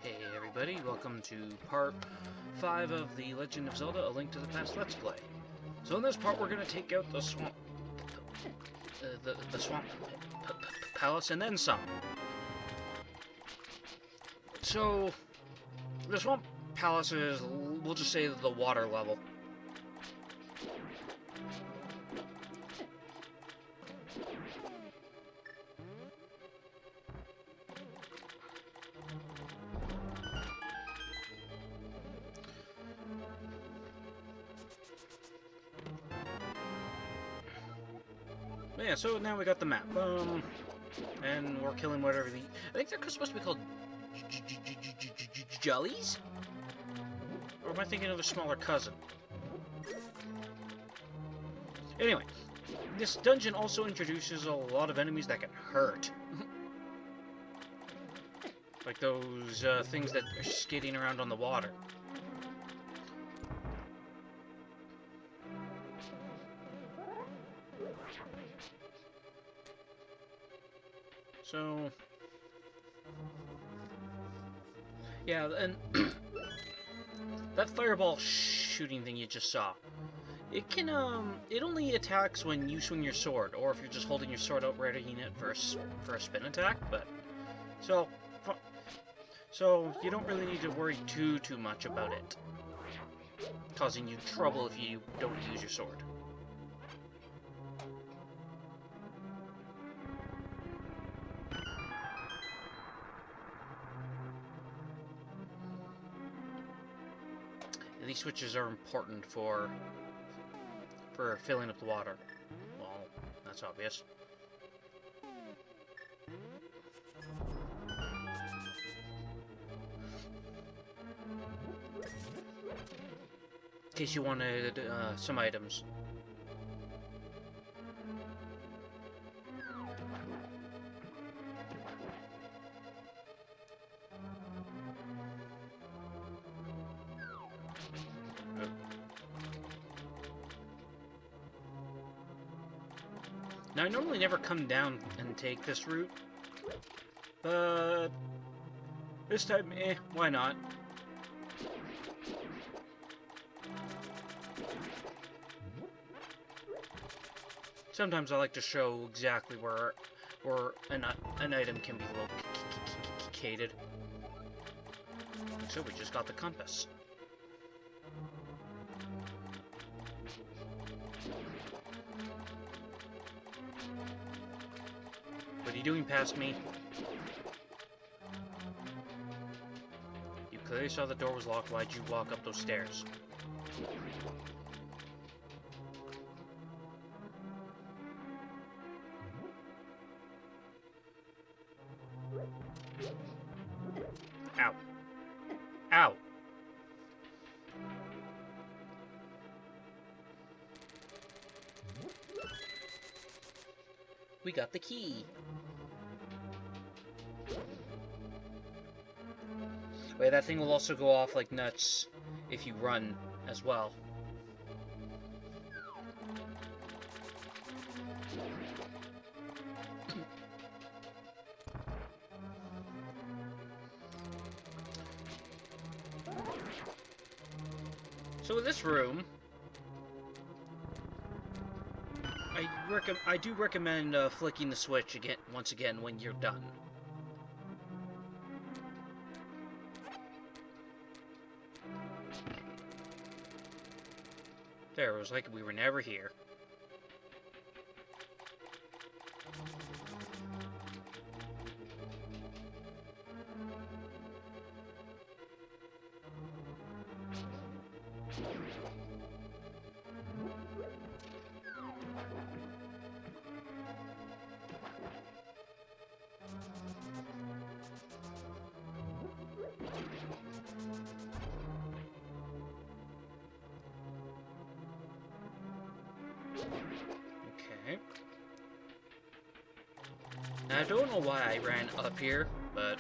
Hey everybody, welcome to part 5 of the Legend of Zelda: A Link to the Past Let's Play. So in this part we're going to take out the swamp, the swamp palace and then some. So, the swamp palace is, we'll just say, the water level. Yeah, so now we got the map. And we're killing whatever the... I think they're supposed to be called jellies? Or am I thinking of a smaller cousin? Anyway, this dungeon also introduces a lot of enemies that can hurt. Like those things that are skating around on the water. So, yeah, and that fireball shooting thing you just saw, it can, it only attacks when you swing your sword, or if you're just holding your sword out readying it for a spin attack, but, so you don't really need to worry too much about it causing you trouble if you don't use your sword. These switches are important for filling up the water. Well, that's obvious. In case you wanted some items. Now, I normally never come down and take this route, but this time, why not? Sometimes I like to show exactly where an item can be located. So we just got the compass. What are you doing past me? You clearly saw the door was locked. Why'd you walk up those stairs? Ow. Ow. We got the key. Wait, that thing will also go off like nuts if you run as well. So in this room, I do recommend flicking the switch once again when you're done. There, it was like we were never here. Okay. Now, I don't know why I ran up here, but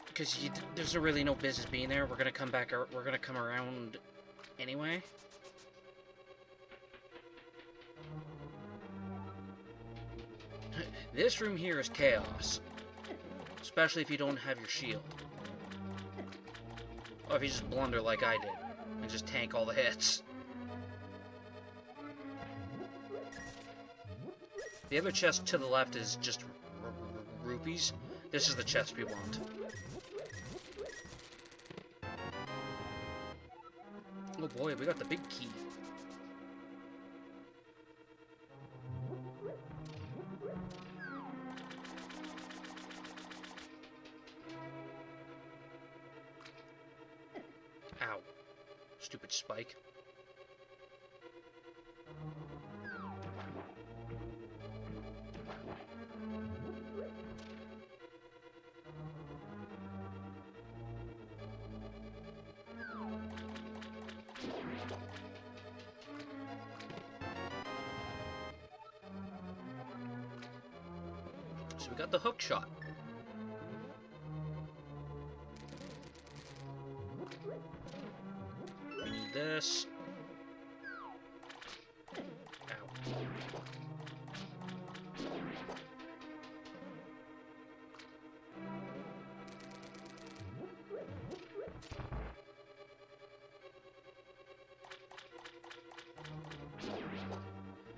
because there's really no business being there. We're gonna come back. We're gonna come around anyway. This room here is chaos. Especially if you don't have your shield. Or if you just blunder like I did. And just tank all the hits. The other chest to the left is just rupees. This is the chest we want. Oh boy, we got the big key. Ow. Stupid spike. So we got the hook shot. We need this. Ow.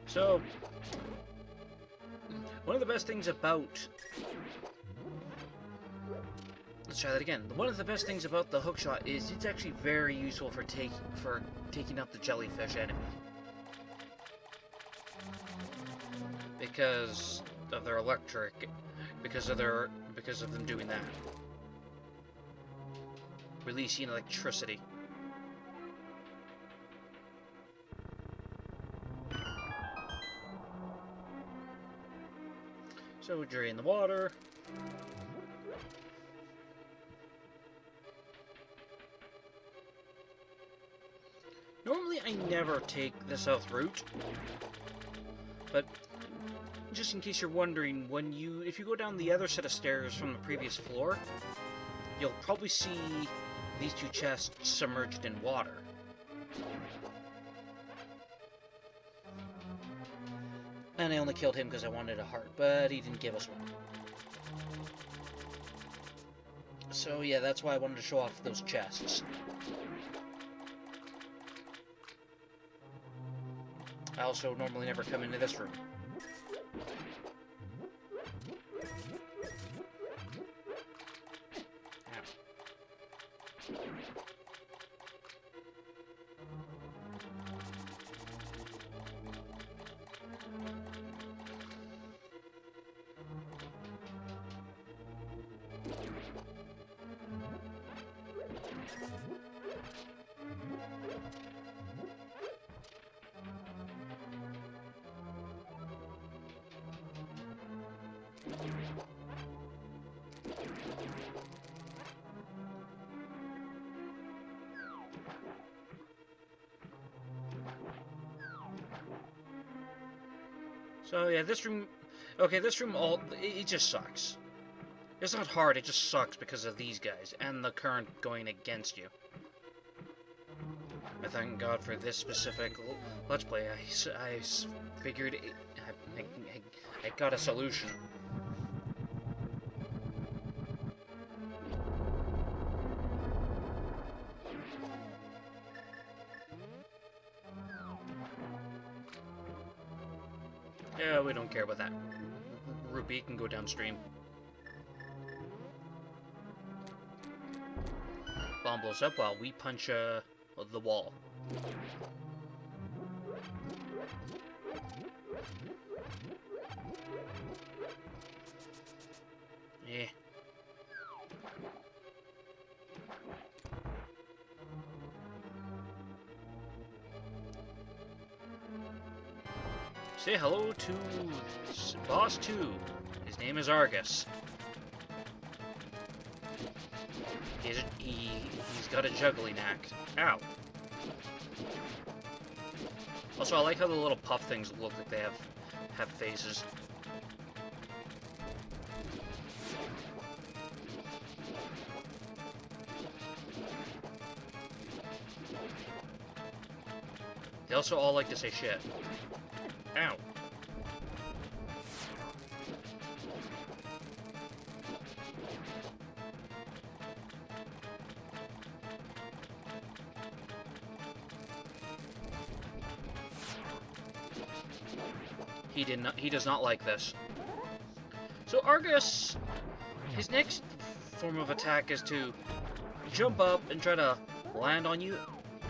So, one of the best things about... Let's try that again. One of the best things about the hookshot is it's actually very useful for taking out the jellyfish enemy. Because of their electric, because of them doing that. Releasing electricity. So we drain the water. Normally I never take the south route, but just in case you're wondering, if you go down the other set of stairs from the previous floor, you'll probably see these two chests submerged in water. And I only killed him because I wanted a heart, but he didn't give us one. So yeah, that's why I wanted to show off those chests. I also normally never come into this room. So yeah, this room, okay, this room, it just sucks. It's not hard, it just sucks because of these guys, and the current going against you. I thank God for this specific Let's Play. I figured I got a solution. Yeah, we don't care about that. Rupee can go downstream. Bomb blows up while we punch the wall. Yeah. Say hello to Boss 2. His name is Argus. He's got a juggling act. Ow. Also, I like how the little puff things look like they have faces. They also all like to say shit. Ow. He does not like this. So Argus, his next form of attack is to jump up and try to land on you,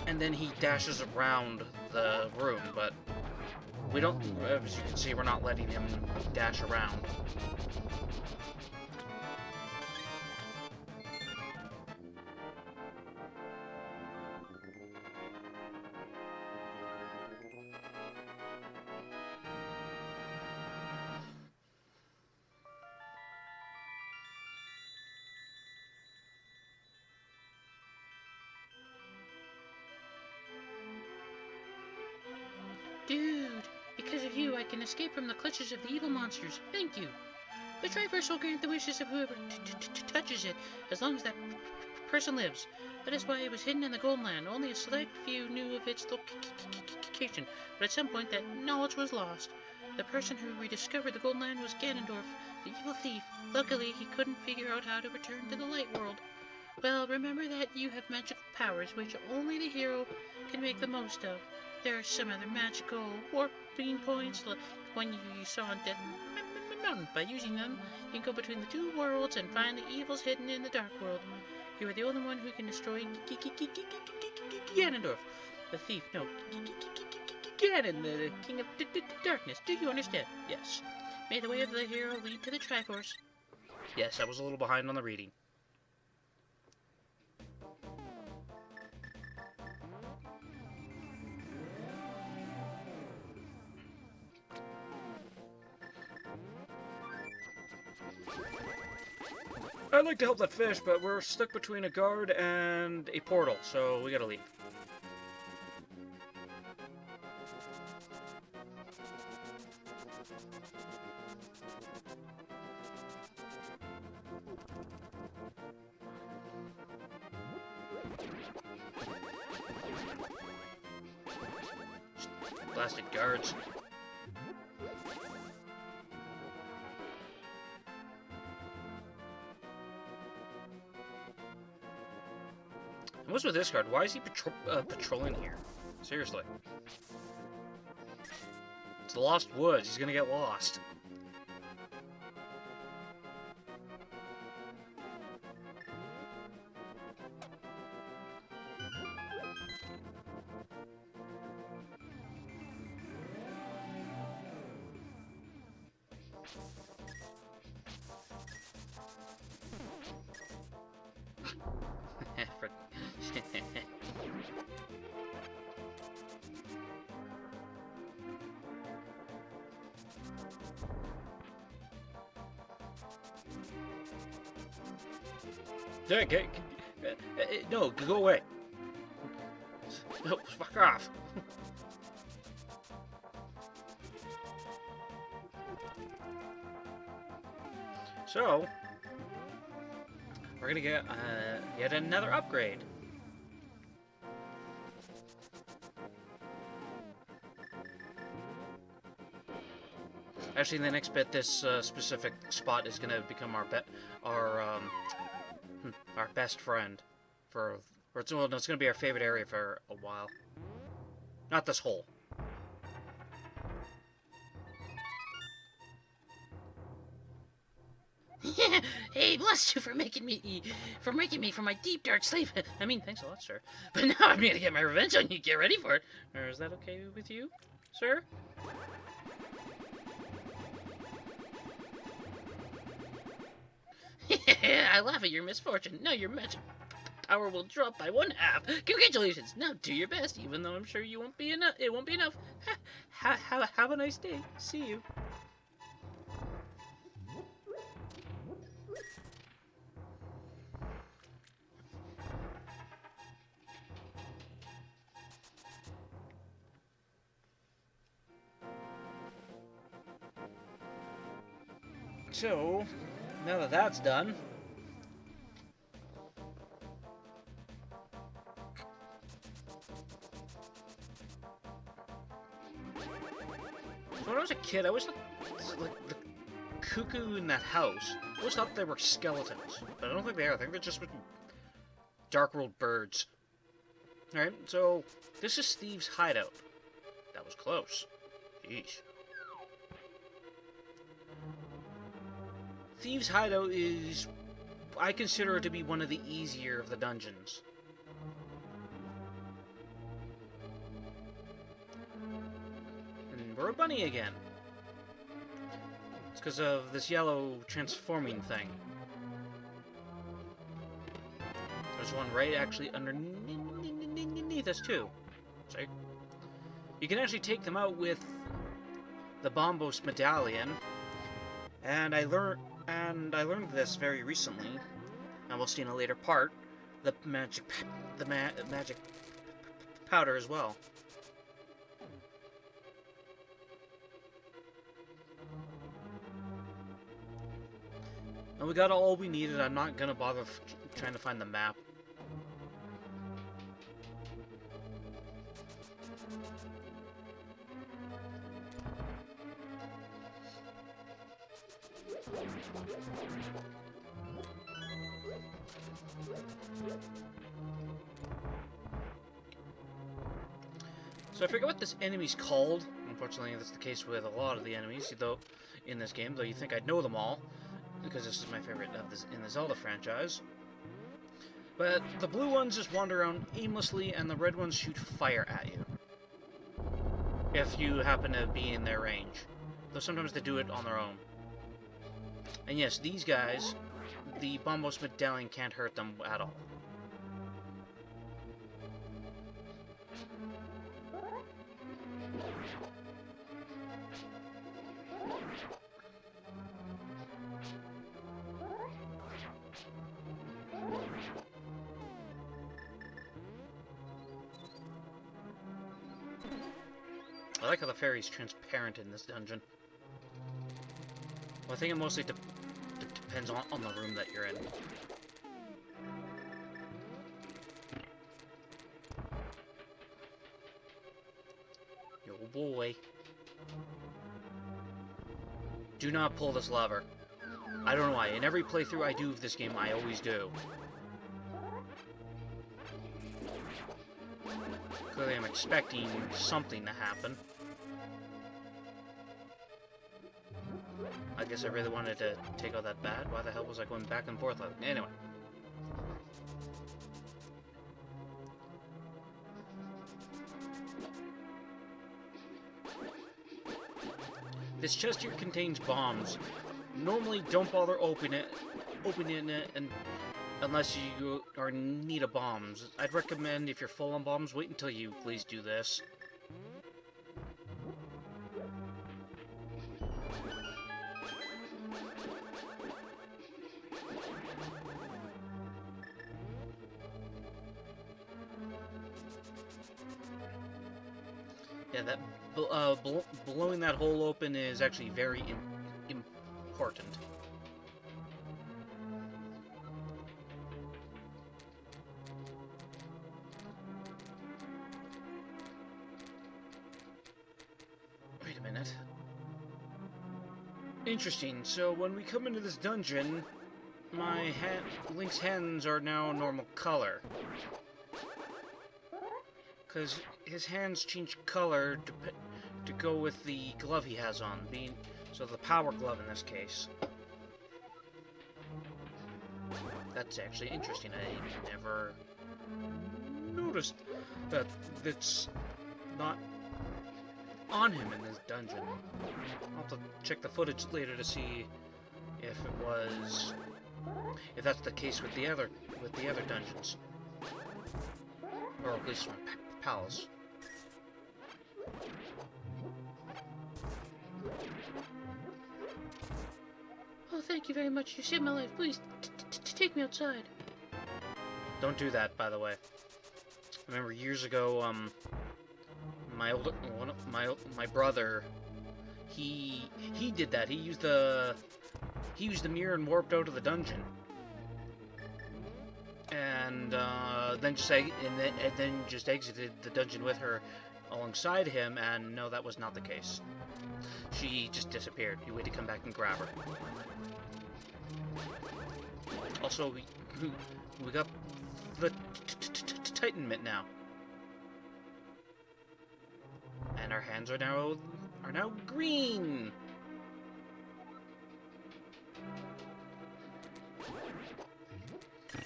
and then he dashes around the room, but we don't, as you can see, we're not letting him dash around. Dude, because of you, I can escape from the clutches of the evil monsters. Thank you. The Triforce will grant the wishes of whoever touches it, as long as that person lives. That is why it was hidden in the Golden Land. Only a select few knew of its location, but at some point that knowledge was lost. The person who rediscovered the Golden Land was Ganondorf, the evil thief. Luckily, he couldn't figure out how to return to the Light World. Well, remember that you have magical powers, which only the hero can make the most of. There are some other magical warping points, like the one you saw on Death Mountain. By using them, you can go between the two worlds and find the evils hidden in the Dark World. You are the only one who can destroy Ganondorf, the thief. No, Ganon, the king of darkness. Do you understand? Yes. May the way of the hero lead to the Triforce. Yes, I was a little behind on the reading. I'd like to help that fish, but we're stuck between a guard and a portal, so we gotta leave. Blasted guards. And what's with this guard? Why is he patrolling here? Seriously. It's the Lost Woods. He's gonna get lost. Yeah, no, go away. No, fuck off. So, we're gonna get yet another upgrade. Actually, in the next bit, this specific spot is gonna become our best friend it's gonna be our favorite area for a while. Not this hole. Hey, bless you for making me from my deep dark sleep. I mean, thanks a lot, sir. But now I'm gonna get my revenge on you. Get ready for it. Or is that okay with you, sir? I laugh at your misfortune. Now your magic power will drop by 1/2. Congratulations. Now do your best, even though I'm sure you won't be enough. It won't be enough. Have a nice day. See you. So, now that that's done, when I was a kid, I always thought, like, the cuckoo in that house, I always thought they were skeletons. But I don't think they are. I think they're just Dark World birds. Alright, so this is Steve's hideout. That was close. Jeez. Thieves' Hideout is, I consider it to be one of the easier of the dungeons. And we're a bunny again. It's because of this yellow transforming thing. There's one right actually underneath us too. So you can actually take them out with the Bombos medallion, and I learned this very recently, and we'll see in a later part. The magic powder as well. And we got all we needed. I'm not gonna bother trying to find the map. So I forget what this enemy's called. Unfortunately, that's the case with a lot of the enemies, though, in this game. Though you think I'd know them all, because this is my favorite of this in the Zelda franchise. But the blue ones just wander around aimlessly, and the red ones shoot fire at you if you happen to be in their range. Though sometimes they do it on their own. And yes, these guys, the Bombos medallion can't hurt them at all. I like how the fairy's transparent in this dungeon. Well, I think it mostly depends on the room that you're in. Yo boy. Do not pull this lever. I don't know why. In every playthrough I do of this game, I always do. Clearly I'm expecting something to happen. I guess I really wanted to take out that bat. Why the hell was I going back and forth? Anyway. This chest here contains bombs. Normally, don't bother opening it unless you are in need of bombs. I'd recommend, if you're full on bombs, wait until you please do this. Yeah, that blowing that hole open is actually very important. Wait a minute. Interesting. So when we come into this dungeon, Link's hands are now normal color. Because his hands change color to go with the glove he has on, so the power glove in this case. That's actually interesting. I never noticed that it's not on him in this dungeon. I'll have to check the footage later to see if that's the case with the other dungeons, or at least my pals. Oh, thank you very much. You saved my life. Please, take me outside. Don't do that, by the way. I remember years ago, my brother, he did that. He used the mirror and warped out of the dungeon, and then just exited the dungeon with her alongside him. And no, that was not the case. She just disappeared. You waited to come back and grab her. Also, we got the Titan mitt now, and our hands are now green.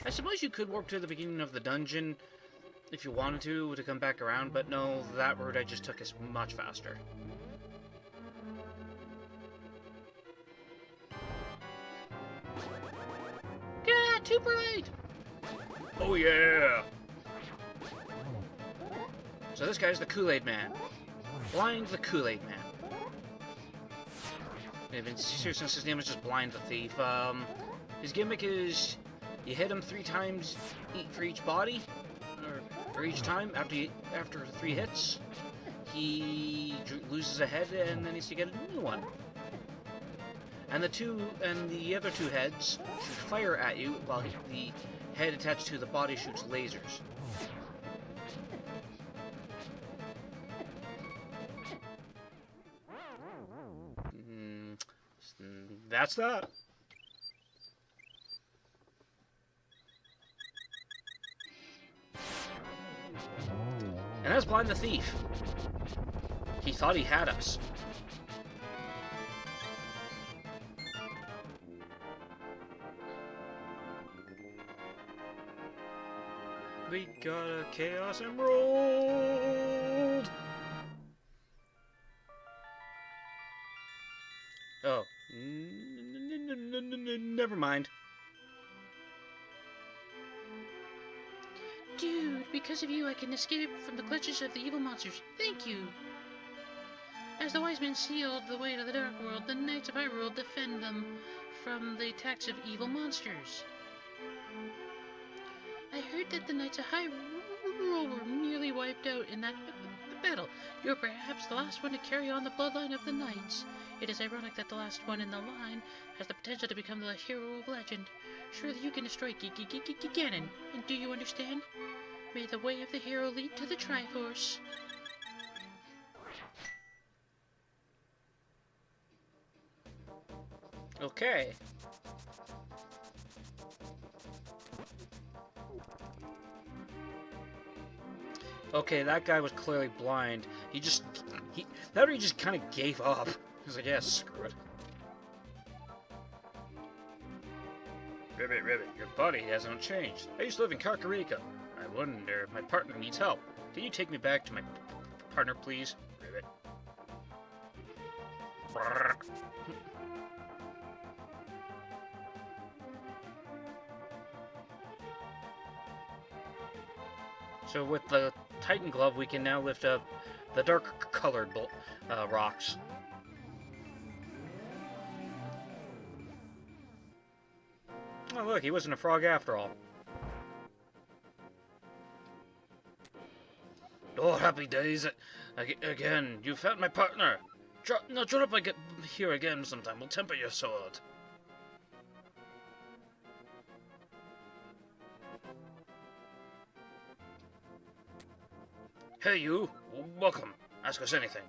I suppose you could warp to the beginning of the dungeon if you wanted to come back around, but no, that route I just took is much faster. Yeah, too bright! Oh yeah! So this guy's the Kool-Aid Man. Blind the Kool-Aid Man. In seriousness, his name is just Blind the Thief. His gimmick is you hit him 3 times for each body, or each time after 3 hits, he loses a head and then needs to get a new one. And the other 2 heads shoot fire at you, while the head attached to the body shoots lasers. That's that. And that's Blind the Thief. He thought he had us. We got a Chaos Emerald! Oh. Never mind. Dude, because of you I can escape from the clutches of the evil monsters. Thank you. As the wise men sealed the way to the dark world, the knights of Hyrule defend them from the attacks of evil monsters. I heard that the knights of Hyrule were nearly wiped out in that battle. You're perhaps the last one to carry on the bloodline of the knights. It is ironic that the last one in the line has the potential to become the hero of legend. Surely you can destroy Ganon, and do you understand? May the way of the hero lead to the Triforce. Okay. Okay, that guy was clearly blind. He just kind of gave up. He was like, yeah, screw it. Ribbit, your body hasn't changed. I used to live in Kakariko. I wonder if my partner needs help. Can you take me back to my partner, please? Ribbit. So with the Titan Glove, we can now lift up the dark-colored rocks. Oh look, he wasn't a frog after all. Oh, happy days. Again, you found my partner. Now drop up here again sometime. We'll temper your sword. Hey you, welcome. Ask us anything.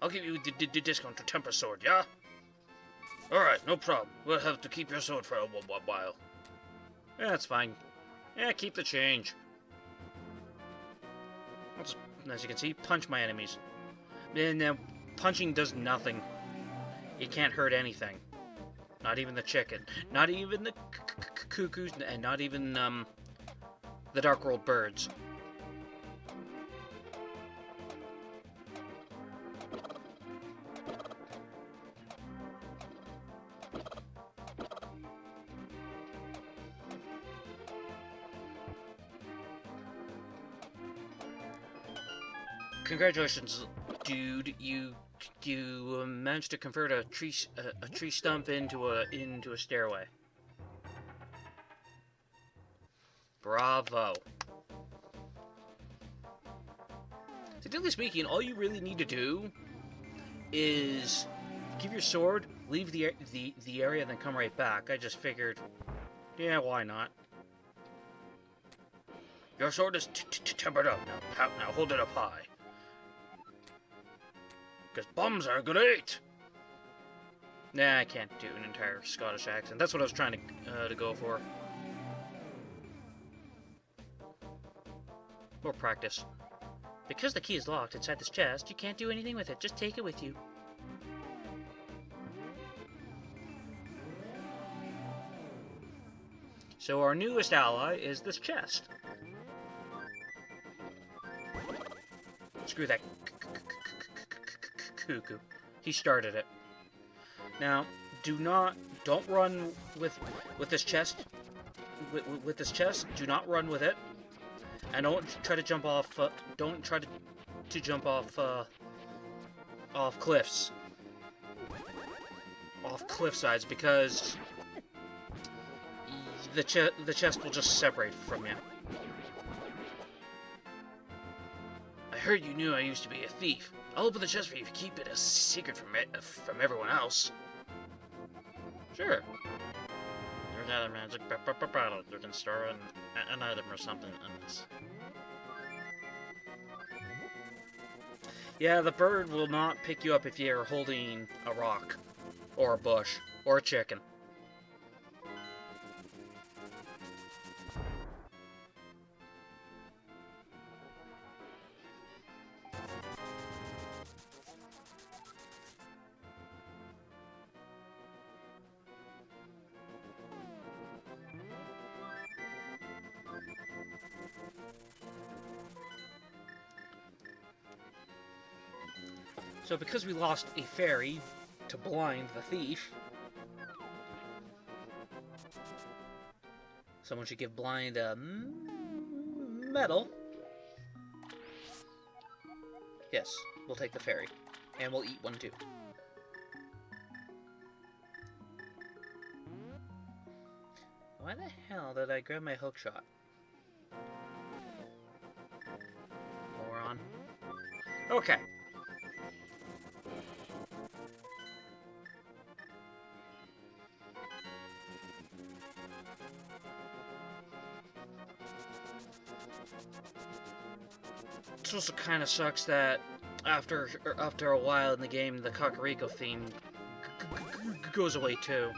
I'll give you the discount to temper sword, yeah? Alright, no problem. We'll have to keep your sword for a while. Yeah, that's fine. Yeah, keep the change. I'll just, as you can see, punch my enemies. And punching does nothing. It can't hurt anything. Not even the chicken. Not even the cuckoos, and not even the Dark World birds. Congratulations, dude! You managed to convert a tree stump into a stairway. Bravo! Technically speaking, all you really need to do is give your sword, leave the area, and then come right back. I just figured, yeah, why not? Your sword is tempered up now. Now hold it up high. Because bums are great! Nah, I can't do an entire Scottish accent. That's what I was trying to go for. More practice. Because the key is locked inside this chest, you can't do anything with it. Just take it with you. So our newest ally is this chest. Screw that cuckoo. He started it. Now, don't run with this chest. With this chest, do not run with it, and don't try to jump off. Don't try to jump off cliffs, off cliff sides, because the chest will just separate from you. I heard you knew I used to be a thief. I'll open the chest for you if you keep it a secret from everyone else. Sure. There's another magic bottle. You can store an item or something in this. Yeah, the bird will not pick you up if you're holding a rock, or a bush, or a chicken. So because we lost a fairy to blind the thief, someone should give blind a medal. Yes, we'll take the fairy. And we'll eat one too. Why the hell did I grab my hook shot? Moron. Okay. It also kind of sucks that after a while in the game, the Kakariko theme goes away too.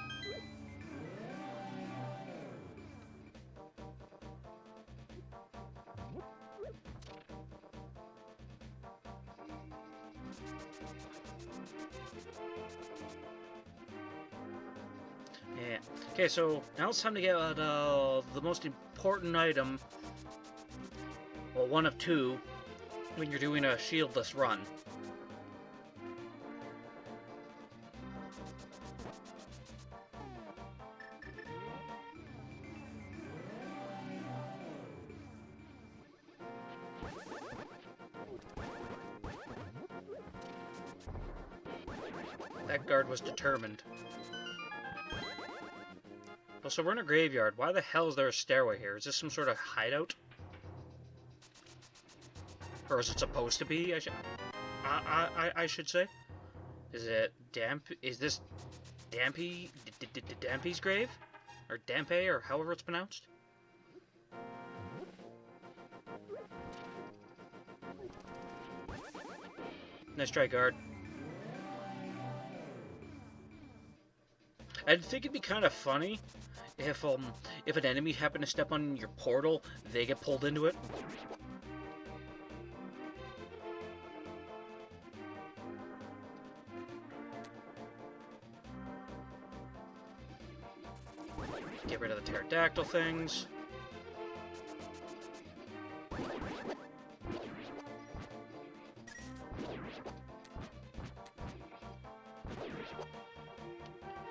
Yeah. Okay, so now it's time to get the most important item. Well, one of two when you're doing a shieldless run. That guard was determined. Oh, so we're in a graveyard. Why the hell is there a stairway here? Is this some sort of hideout? Or is it supposed to be? I should say. Is it Damp? Is this Dampy's grave, or Dampe, or however it's pronounced? Nice try, guard. I think it'd be kind of funny if an enemy happened to step on your portal, they get pulled into it. Get rid of the pterodactyl things.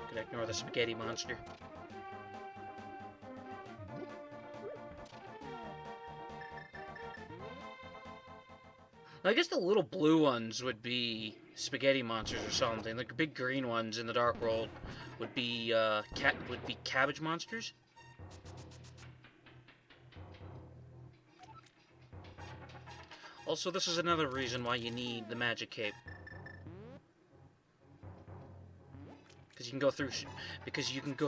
Gonna ignore the spaghetti monster. I guess the little blue ones would be spaghetti monsters or something. Like the big green ones in the Dark World would be cabbage monsters. Also, this is another reason why you need the magic cape. Because you can go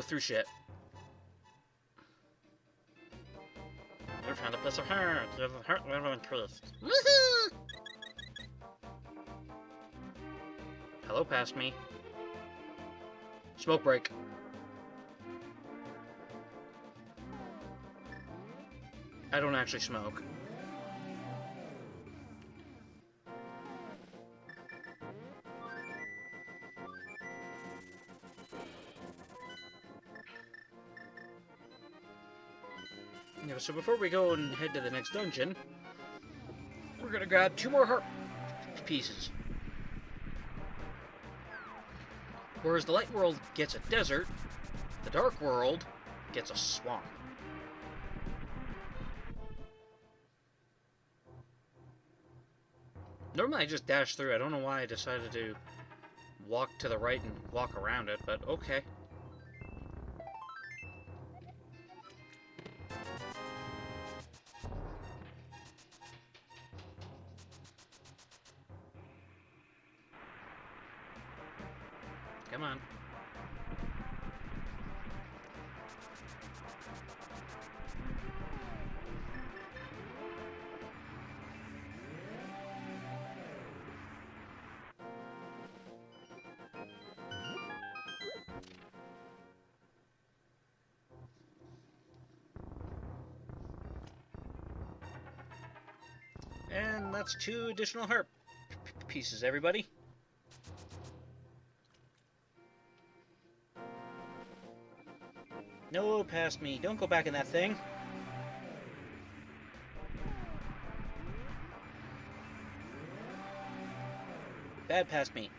through shit. Never found a place of heart. There's a heart never increased. Woohoo! Hello, past me. Smoke break. I don't actually smoke. Yeah, so before we go and head to the next dungeon, we're gonna grab 2 more heart pieces. Whereas the light world gets a desert, the dark world gets a swamp. Normally I just dash through. I don't know why I decided to walk to the right and walk around it, but okay. Come on. And that's 2 additional heart pieces, everybody. No, past me. Don't go back in that thing. Bad past me.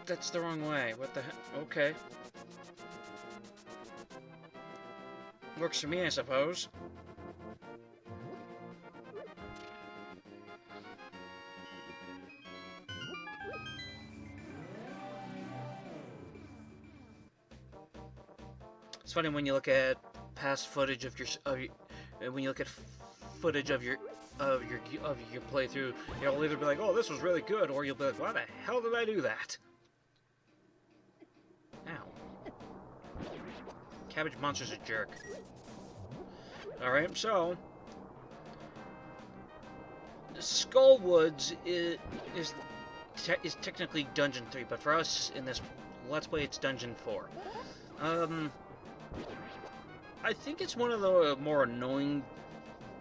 That's the wrong way. What the heck? Okay. Works for me, I suppose. It's funny when you look at past footage of when you look at footage of your playthrough, you'll either be like, "Oh, this was really good," or you'll be like, "Why the hell did I do that?" Ow. Cabbage Monster's a jerk. Alright, so Skull Woods is technically Dungeon 3, but for us in this Let's Play, it's Dungeon 4. I think it's one of the more annoying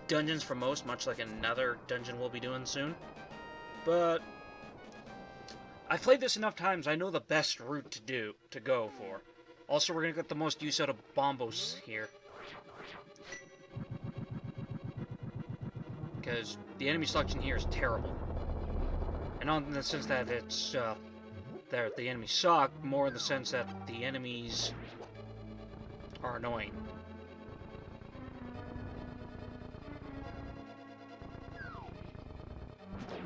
dungeons for most, much like another dungeon we'll be doing soon. But I've played this enough times, I know the best route to go for. Also, we're gonna get the most use out of bombos here. Because the enemy selection here is terrible. And not in the sense that it's, the enemies suck, more in the sense that the enemies are annoying.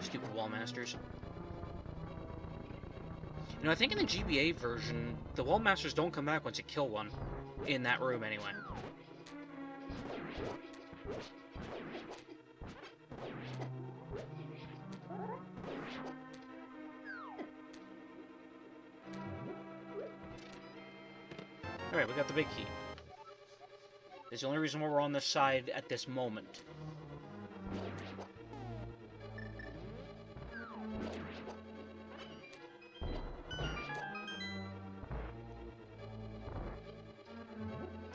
Stupid wall masters. You know, I think in the GBA version, the wall masters don't come back once you kill one. In that room, anyway. Alright, we got the big key. It's the only reason why we're on this side at this moment.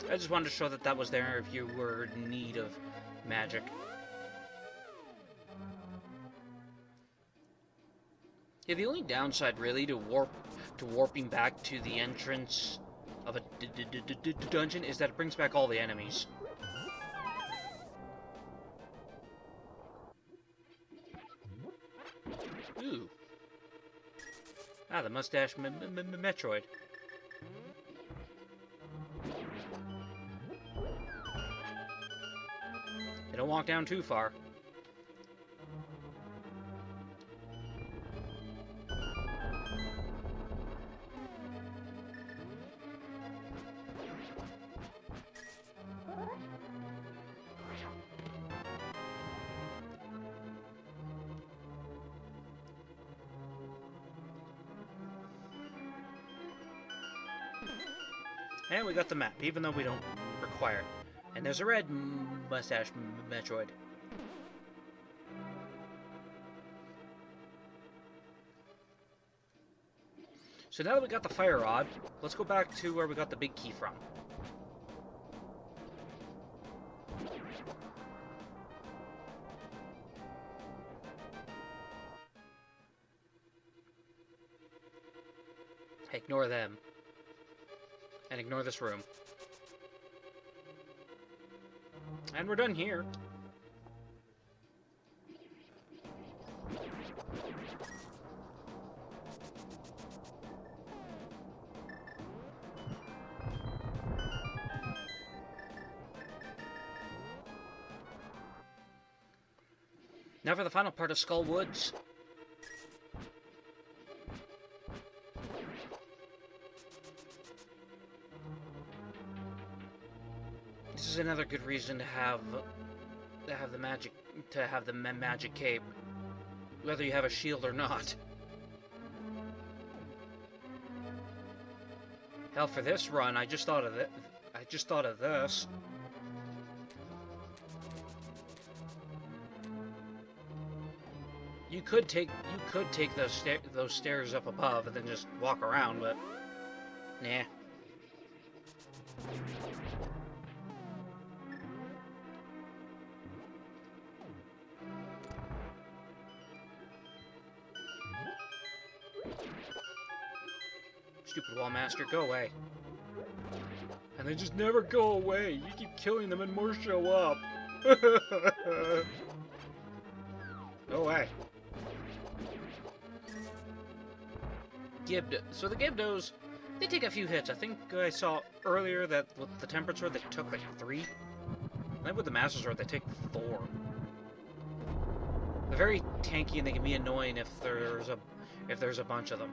I just wanted to show that that was there if you were in need of magic. Yeah, the only downside really to warping back to the entrance of a dungeon is that it brings back all the enemies. Ooh. Ah, the mustache Metroid. They don't walk down too far. And we got the map, even though we don't require it. And there's a red mustache Metroid. So now that we got the fire rod, let's go back to where we got the big key from. Ignore them. And ignore this room. And we're done here. Now for the final part of Skull Woods. This is another good reason to have the magic cape, whether you have a shield or not. Hell, for this run, I just thought of this. You could take those stairs up above and then just walk around, but nah. Stupid wall master, go away. And they just never go away. You keep killing them and more show up. Go away. So the Gibdos, they take a few hits. I think I saw earlier that with the Temperate Sword they took like 3. And then with the Master Sword they take 4. They're very tanky and they can be annoying if there's a bunch of them.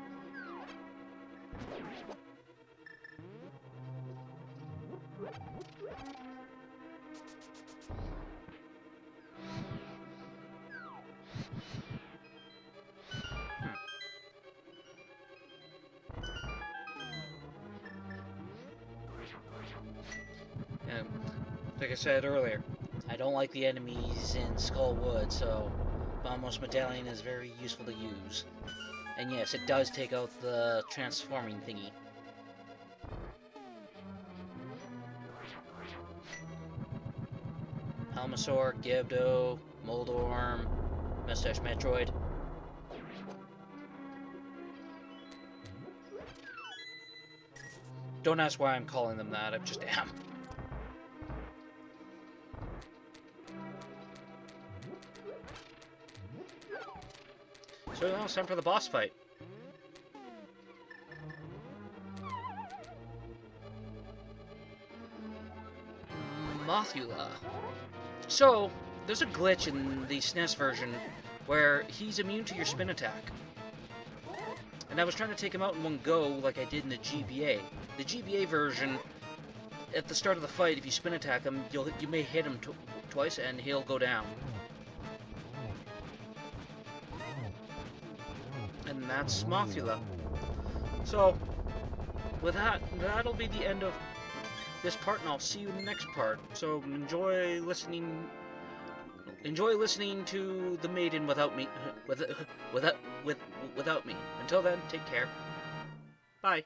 And like I said earlier, I don't like the enemies in Skull Wood, so Vamos Medallion is very useful to use. And yes, it does take out the transforming thingy. Helmasaur, Gibdo, Moldorm, Mustache Metroid. Don't ask why I'm calling them that, I just am. So now it's time for the boss fight. Mothula. So, there's a glitch in the SNES version where he's immune to your spin attack. And I was trying to take him out in one go like I did in the GBA. The GBA version, at the start of the fight, if you spin attack him, you may hit him twice and he'll go down. And that's Mothula. So, with that, that'll be the end of this part, and I'll see you in the next part. So enjoy listening to the maiden without me. Without me. Until then, take care. Bye.